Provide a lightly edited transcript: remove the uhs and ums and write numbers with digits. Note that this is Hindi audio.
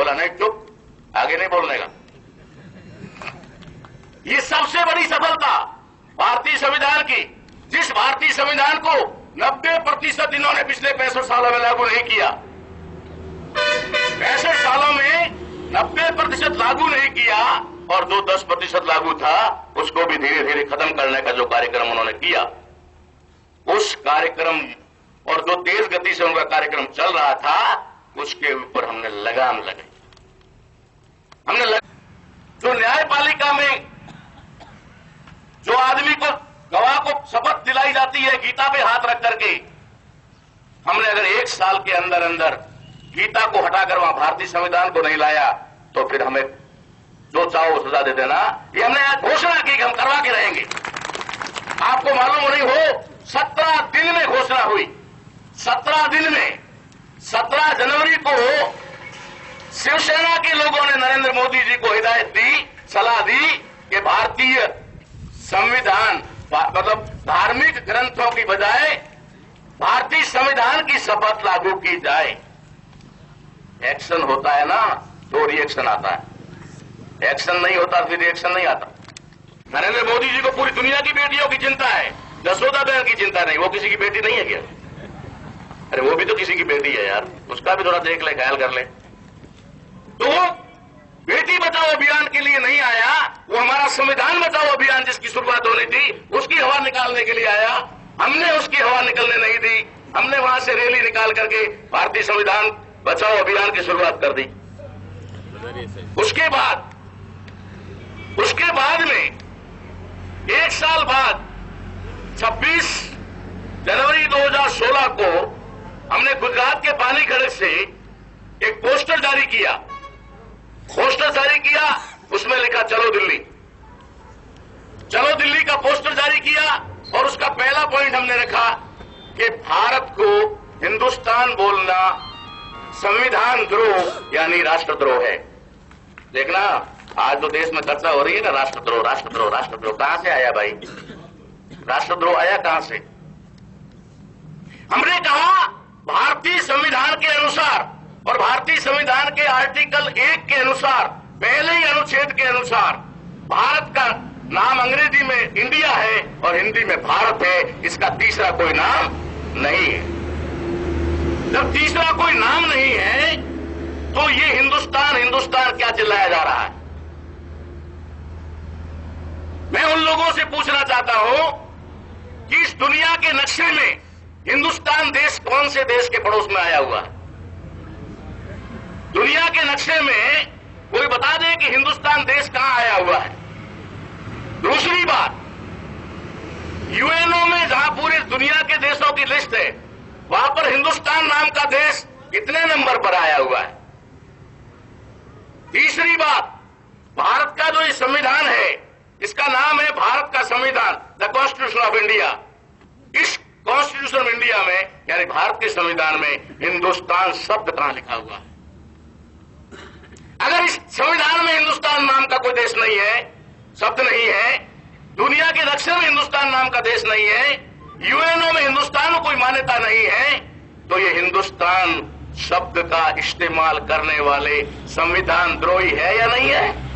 बोला नहीं, चुप, आगे नहीं बोलने का। ये सबसे बड़ी सफलता भारतीय संविधान की, जिस भारतीय संविधान को 90% इन्होंने पिछले 65 सालों में लागू नहीं किया। 65 सालों में 90% लागू नहीं किया और जो 10% लागू था उसको भी धीरे धीरे खत्म करने का जो कार्यक्रम उन्होंने किया, उस कार्यक्रम और जो तेज गति से उनका कार्यक्रम चल रहा था उसके ऊपर हमने लगाम लगाई। जो न्यायपालिका में जो आदमी को, गवाह को शपथ दिलाई जाती है गीता पे हाथ रख करके, हमने अगर 1 साल के अंदर अंदर गीता को हटाकर वहां भारतीय संविधान को नहीं लाया तो फिर हमें जो चाहो सजा दे देना। ये हमने घोषणा की कि हम करवा के रहेंगे। आपको मालूम नहीं हो, 17 दिन में घोषणा हुई। 17 दिन में 17 जनवरी को शिवसेना के लोगों ने नरेंद्र मोदी जी को हिदायत दी, सलाह दी कि भारतीय संविधान मतलब धार्मिक ग्रंथों की बजाय भारतीय संविधान की शपथ लागू की जाए। एक्शन होता है ना तो रिएक्शन आता है, एक्शन नहीं होता फिर रिएक्शन नहीं आता। नरेंद्र मोदी जी को पूरी दुनिया की बेटियों की चिंता है, जसोदा बहन की चिंता नहीं। वो किसी की बेटी नहीं है क्या? अरे वो भी तो किसी की बेटी है यार, उसका भी थोड़ा देख ले, ख्याल कर ले। तो बेटी बचाओ अभियान के लिए नहीं आया, वो हमारा संविधान बचाओ अभियान जिसकी शुरुआत होनी थी उसकी हवा निकालने के लिए आया। हमने उसकी हवा निकलने नहीं दी, हमने वहां से रैली निकाल करके भारतीय संविधान बचाओ अभियान की शुरुआत कर दी। उसके बाद में 1 साल बाद 26 जनवरी 2016 को हमने गुजरात के पानी खड़क से एक पोस्टर जारी किया। उसमें लिखा चलो दिल्ली, चलो दिल्ली का पोस्टर जारी किया और उसका पहला पॉइंट हमने रखा कि भारत को हिंदुस्तान बोलना संविधान द्रोह यानी राष्ट्रद्रोह है। देखना आज जो देश में चर्चा हो रही है ना, राष्ट्रद्रोह राष्ट्रद्रोह राष्ट्रद्रोह, कहां से आया भाई? राष्ट्रद्रोह आया कहां से? हमने कहा भारतीय संविधान के अनुसार और भारतीय संविधान के आर्टिकल 1 के अनुसार, पहले ही अनुच्छेद के अनुसार, भारत का नाम अंग्रेजी में इंडिया है और हिंदी में भारत है, इसका तीसरा कोई नाम नहीं है। जब तीसरा कोई नाम नहीं है तो ये हिंदुस्तान हिंदुस्तान क्या चिल्लाया जा रहा है? मैं उन लोगों से पूछना चाहता हूं कि इस दुनिया के नक्शे में हिंदुस्तान देश कौन से देश के पड़ोस में आया हुआ है? दुनिया के नक्शे में कोई बता दे कि हिंदुस्तान देश कहां आया हुआ है। दूसरी बात, यूएनओ में जहां पूरी दुनिया के देशों की लिस्ट है, वहां पर हिंदुस्तान नाम का देश कितने नंबर पर आया हुआ है? तीसरी बात, भारत का जो ये संविधान है इसका नाम है भारत का संविधान, द कॉन्स्टिट्यूशन ऑफ इंडिया। इस कॉन्स्टिट्यूशन ऑफ इंडिया में यानी भारत के संविधान में हिंदुस्तान शब्द कहां लिखा हुआ है? अगर इस संविधान में हिंदुस्तान नाम का कोई देश नहीं है, शब्द नहीं है, दुनिया के नक्शे में हिंदुस्तान नाम का देश नहीं है, यूएनओ में हिंदुस्तान को कोई मान्यता नहीं है, तो ये हिंदुस्तान शब्द का इस्तेमाल करने वाले संविधान द्रोही है या नहीं है?